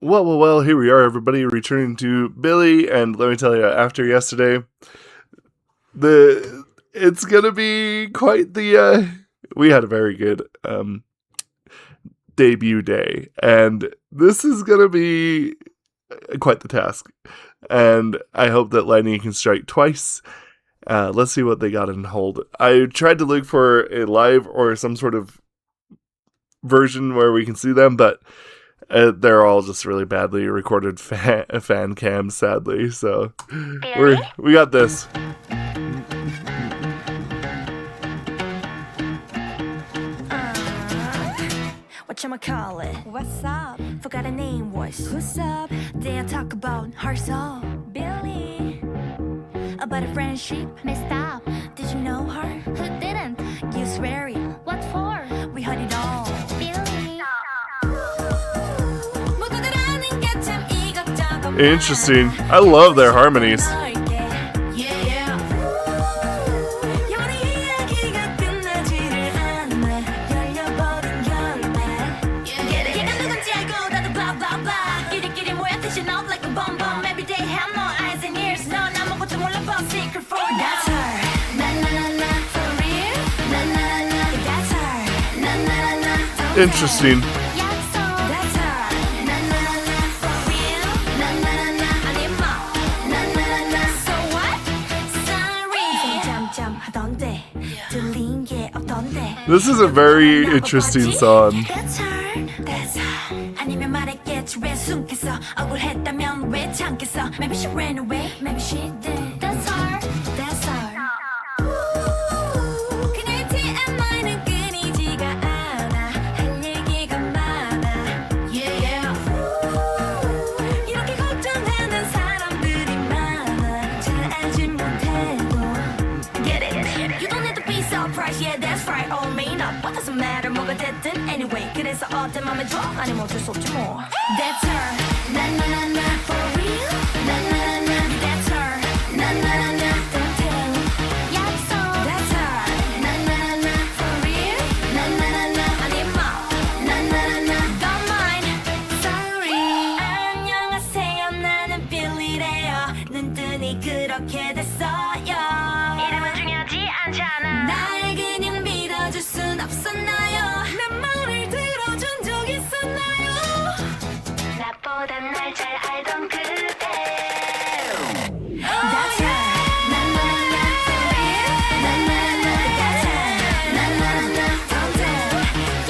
Well, here we are, everybody, returning to Billlie, and let me tell you, after yesterday, it's gonna be quite the, we had a very good, debut day, and this is gonna be quite the task, and I hope that Lightning can strike twice. Let's see what they got in hold. I tried to look for a live or some sort of version where we can see them, but they're all just really badly recorded fan cams, sadly. So we got this. Whatchamacallit? What's up? Forgot her name was. Who's up? Did I talk about herself? Billlie. About a friendship? Messed up. Did you know her? Who didn't? You swear it. What for? We heard it all. Interesting. I love their harmonies. Interesting. This is a very interesting song. Maybe she ran away, maybe she did. That's her, that's her. 그녀의 TMI는 끊이지가 않아. 할 얘기가 많아. Yeah, yeah. 이렇게 걱정하는 사람들이 많아. 잘 알지 못해도. Get it? You don't need to be surprised. Yeah, that's right. All made up. What doesn't matter? 뭐가 됐든 anyway. 그래서 어때 맘에 들어? 아니면 어쩔 수 없지 뭐. That's her. Na na na na for real. Na na na na. That's her. Na na na na. Don't tell. 약속. That's her. Na na na na for real. Na na na na. 아니 뭐. Na na na na. Don't mind. Sorry. 안녕하세요. 나는 Billie래요. 눈뜨니 그렇게 됐어요. 이름은 중요하지 않잖아. 날 그냥 믿어줄 순 없었나요? 내 말을 들어준 적 있었나요? 나보다 날 잘 알던 그대. That's her. Na na na na for real. Na na na na. That's her. Na na na na. Don't tell.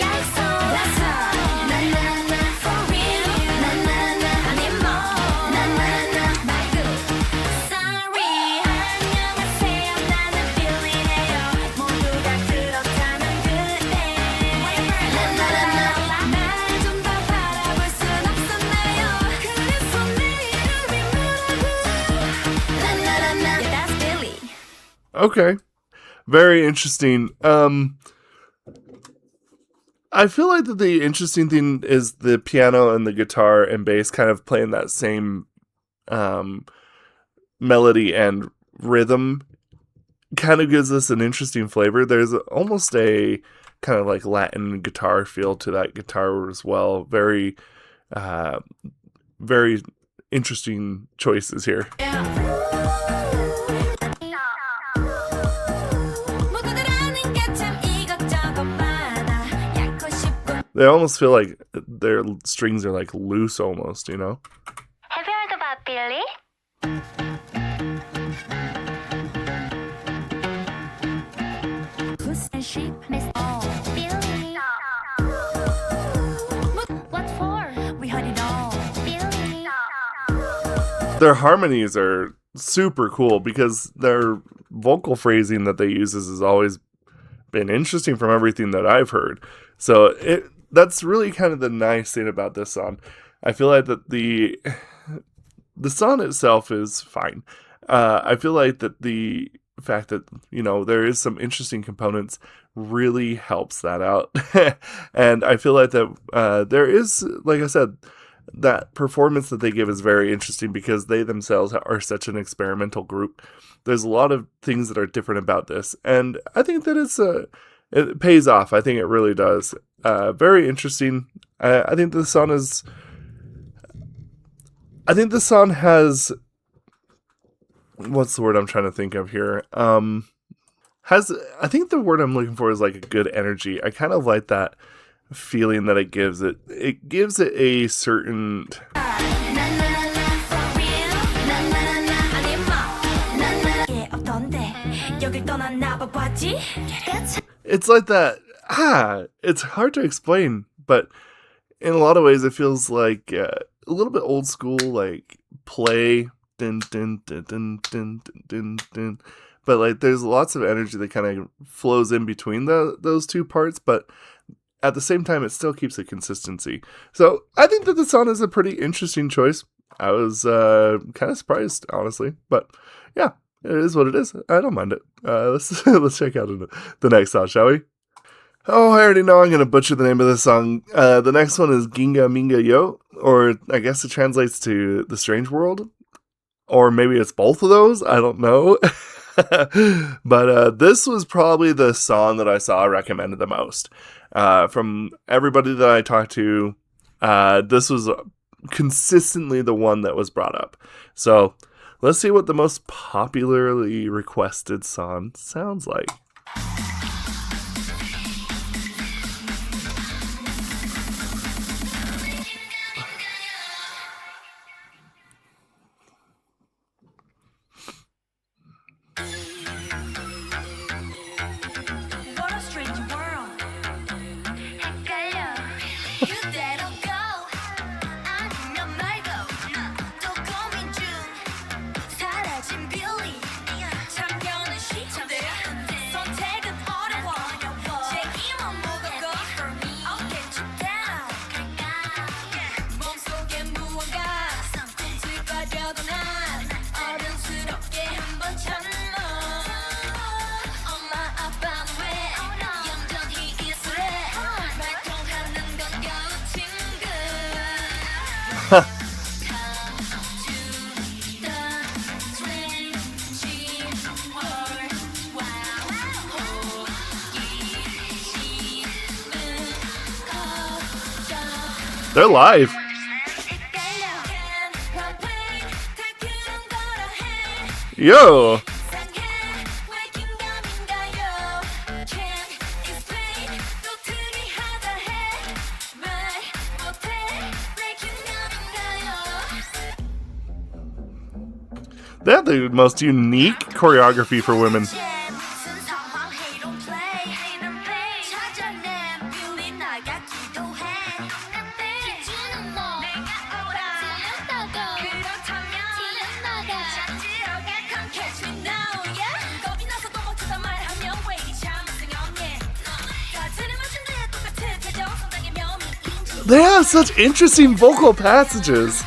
약속. That's her. Na na na na for real. Na na na na. 아니 뭐. Na na na na. 말고. Sorry. 안녕하세요. 나는 Billie래요. 모두가 그렇다면 그대. Na na na na. 날 좀 더 바라볼 순 없었나요? 그래서 내 이름이 뭐라고? Na na na na. Yeah, that's Billlie. Okay. Very interesting. I feel like that the interesting thing is the piano and the guitar and bass kind of playing that same melody and rhythm kind of gives us an interesting flavor. There's almost a kind of like Latin guitar feel to that guitar as well. Very, very interesting choices here. 모두들 아는 게 참 이것저것 많아. 얕고 쉽고. They almost feel like their strings are like loose almost, you know? Have you heard about Billlie? Who's and she missed all? Billlie. What for? We heard it all. Billlie. Their harmonies are super cool because their vocal phrasing that they use has always been interesting from everything that I've heard. So that's really kind of the nice thing about this song. I feel like that the song itself is fine. I feel like that the fact that, you know, there is some interesting components really helps that out. And I feel like that there is, like I said, that performance that they give is very interesting because they themselves are such an experimental group. There's a lot of things that are different about this, and I think that it pays off. I think it really does. Very interesting. I think the song is I think the song has, what's the word I'm trying to think of here? I think the word I'm looking for is like a good energy. I kind of like that feeling that it gives it. It gives it a certain. It's like that. It's hard to explain, but in a lot of ways, it feels like a little bit old school, like play. Dun, dun, dun, dun, dun, dun, dun. But like, there's lots of energy that kind of flows in between those two parts, but at the same time, it still keeps a consistency. So I think that the song is a pretty interesting choice. I was kind of surprised, honestly, but yeah, it is what it is. I don't mind it. Let's check out the next song, shall we? Oh, I already know I'm going to butcher the name of this song. The next one is Gingaminga Yo, or I guess it translates to The Strange World, or maybe it's both of those. I don't know. But this was probably the song that I saw recommended the most. From everybody that I talked to, this was consistently the one that was brought up. So let's see what the most popularly requested song sounds like. They're live. Yo. They have the most unique choreography for women. They have such interesting vocal passages.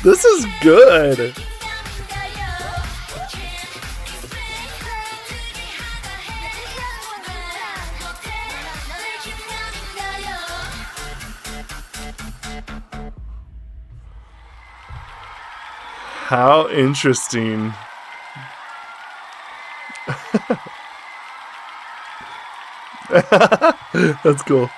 This is good. How interesting. That's cool.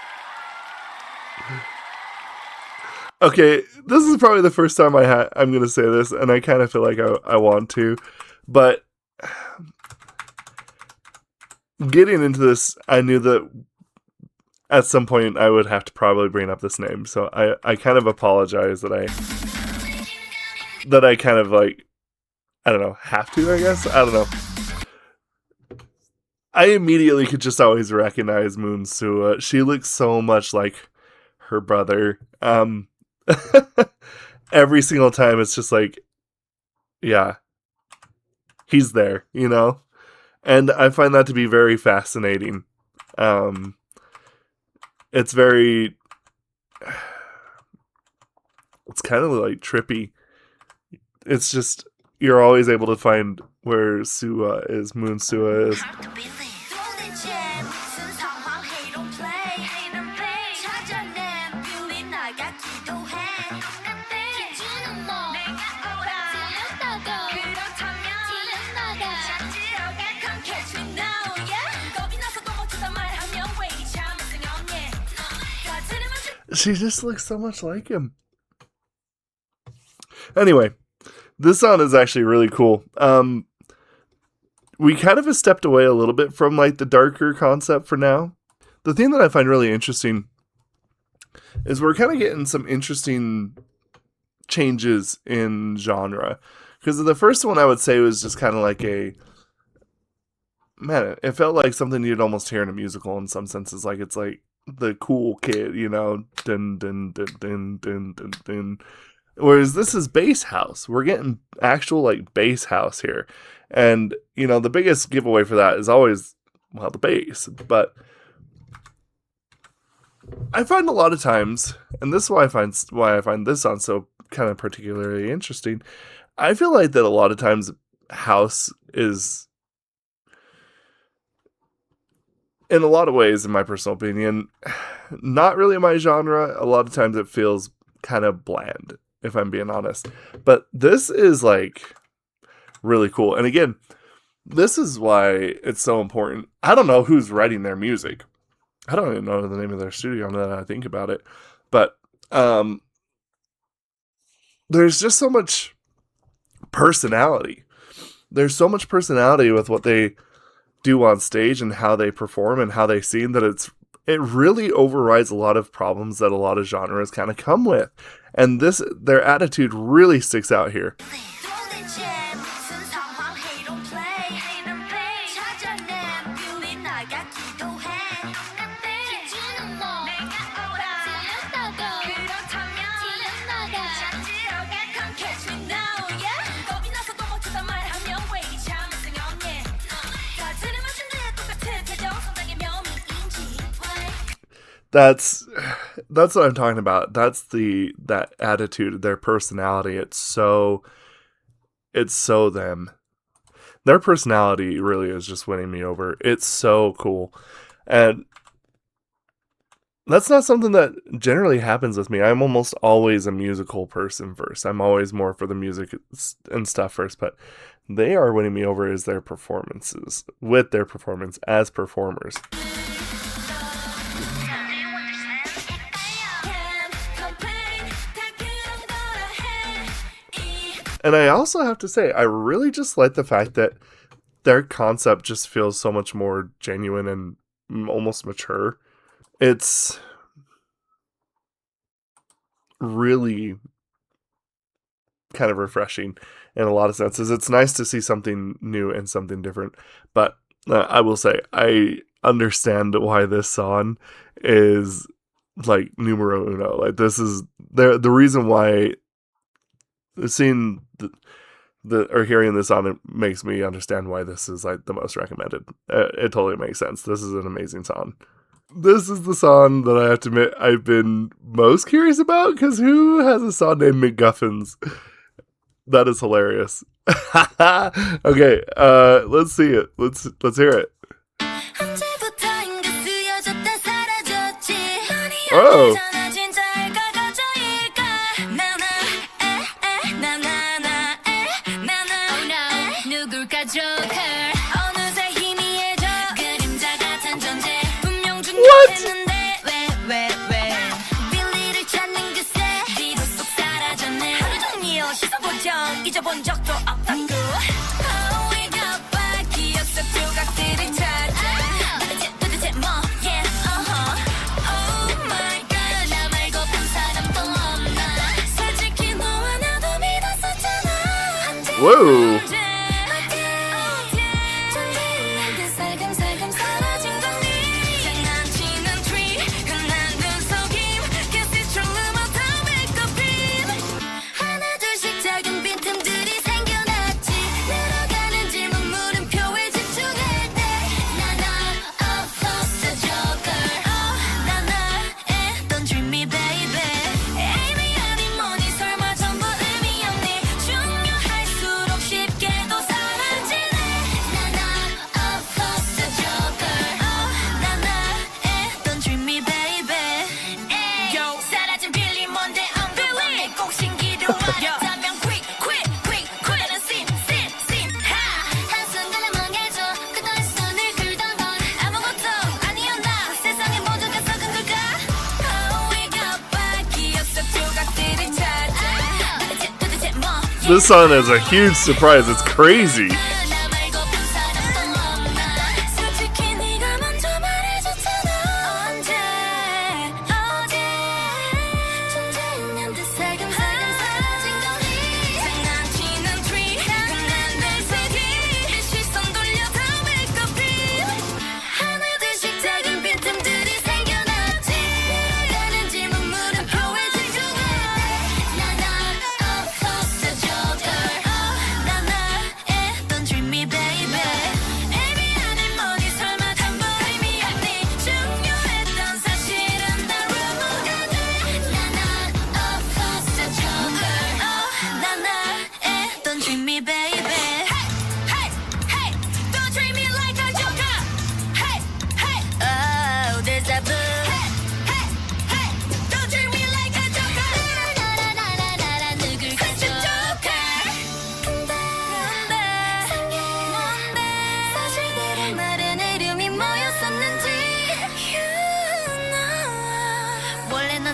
Okay, this is probably the first time I'm going to say this, and I kind of feel like I want to, but getting into this, I knew that at some point I would have to probably bring up this name, so I kind of apologize that I kind of like, I don't know, have to, I guess? I don't know. I immediately could just always recognize Moon Sua. She looks so much like her brother. Every single time it's just like, yeah, he's there, you know? And I find that to be very fascinating. It's very, it's kind of like trippy. It's just, you're always able to find where Sua is, Moon Sua is. She just looks so much like him. Anyway, this song is actually really cool. We kind of have stepped away a little bit from like the darker concept for now. The thing that I find really interesting is we're kind of getting some interesting changes in genre. Because the first one I would say was just kind of like it felt like something you'd almost hear in a musical in some senses. Like it's like the cool kid, you know, dun dun dun dun dun dun dun. Whereas this is bass house. We're getting actual like bass house here. And, you know, the biggest giveaway for that is always, well, the bass. But I find a lot of times, and this is why I find this song so kind of particularly interesting. I feel like that a lot of times house is, in a lot of ways, in my personal opinion, not really my genre. A lot of times it feels kind of bland, if I'm being honest. But this is like really cool. And again, this is why it's so important. I don't know who's writing their music. I don't even know the name of their studio now that I think about it. But there's just so much personality. There's so much personality with what they do on stage and how they perform and how they sing that it really overrides a lot of problems that a lot of genres kind of come with. And their attitude really sticks out here. That's what I'm talking about. That's that attitude, their personality. It's so them. Their personality really is just winning me over. It's so cool. And that's not something that generally happens with me. I'm almost always a musical person first. I'm always more for the music and stuff first, but they are winning me over as their performances, with their performance as performers. And I also have to say, I really just like the fact that their concept just feels so much more genuine and almost mature. It's really kind of refreshing in a lot of senses. It's nice to see something new and something different. But I will say, I understand why this song is like numero uno. Like this is the reason why seeing or hearing this on it makes me understand why this is like the most recommended. It totally makes sense. This is an amazing song. This is the song that I have to admit I've been most curious about, because who has a song named Mcguffins? That is hilarious. Okay, let's see it. Let's hear it. Oh. Whoa. This song is a huge surprise. It's crazy.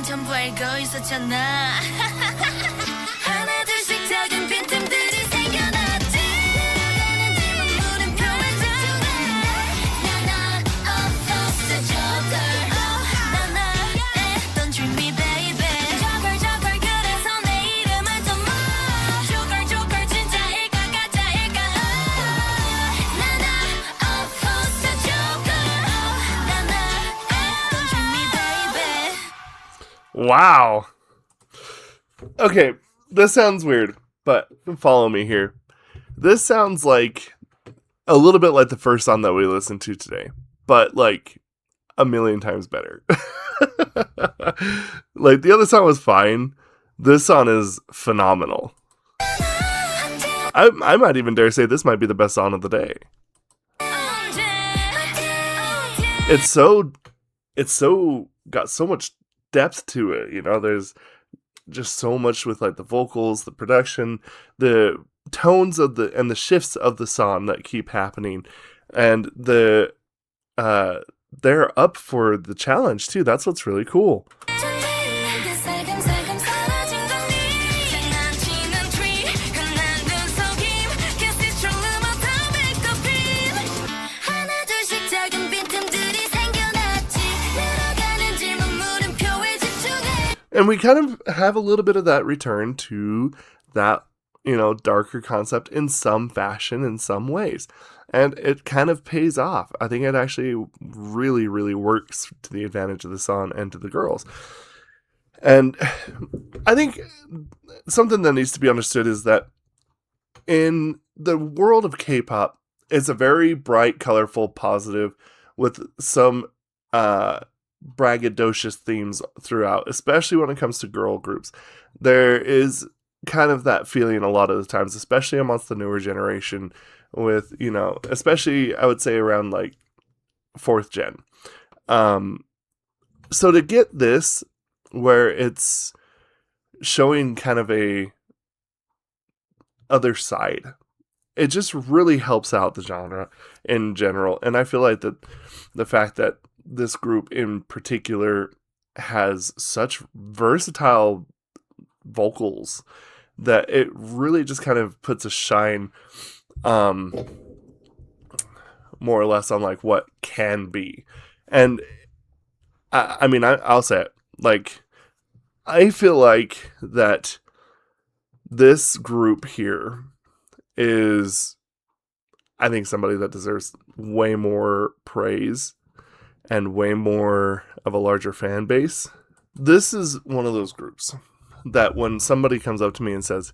전부 알고 있었잖아. 하나 둘씩 작은 빈틈들이 생겨났지. 늘어가는 질문 물음표에 집중해. 나나 of the joker. 나나의 don't treat me baby. joker joker 그래서 내 이름을 좀 마. joker joker 진짜일까 가짜일까. 나나 of the joker. 나나의 don't treat me baby. Wow. Okay, this sounds weird, but follow me here. This sounds like a little bit like the first song that we listened to today, but like a million times better. Like the other song was fine. This song is phenomenal. I might even dare say this might be the best song of the day. It's so got so much depth to it, you know. There's just so much with like the vocals, the production, the tones of the shifts of the song that keep happening, and they're up for the challenge too. That's what's really cool. And we kind of have a little bit of that return to that, you know, darker concept in some fashion, in some ways. And it kind of pays off. I think it actually really, really works to the advantage of the song and to the girls. And I think something that needs to be understood is that in the world of K-pop, it's a very bright, colorful, positive, with some braggadocious themes throughout, especially when it comes to girl groups. There is kind of that feeling a lot of the times, especially amongst the newer generation, with, you know, especially I would say around like 4th gen. So to get this, where it's showing kind of a other side, it just really helps out the genre in general. And I feel like that the fact that this group in particular has such versatile vocals that it really just kind of puts a shine, more or less, on like what can be. And I mean, I'll say it, like, I feel like that this group here is, I think, somebody that deserves way more praise and way more of a larger fan base. This is one of those groups that when somebody comes up to me and says,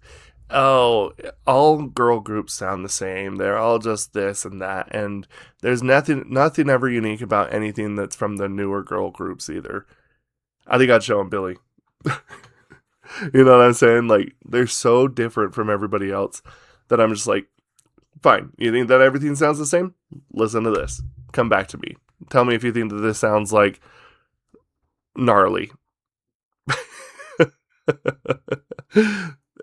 oh, all girl groups sound the same, they're all just this and that, and there's nothing ever unique about anything that's from the newer girl groups either, I think I'd show them Billlie. You know what I'm saying? Like, they're so different from everybody else that I'm just like, fine, you think that everything sounds the same? Listen to this. Come back to me. Tell me if you think that this sounds like gnarly.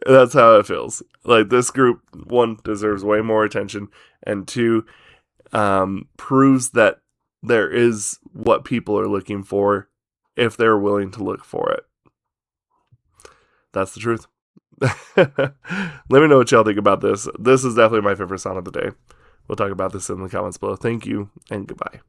That's how it feels. Like, this group, one, deserves way more attention, and two, proves that there is what people are looking for if they're willing to look for it. That's the truth. Let me know what y'all think about this. This is definitely my favorite song of the day. We'll talk about this in the comments below. Thank you, and goodbye.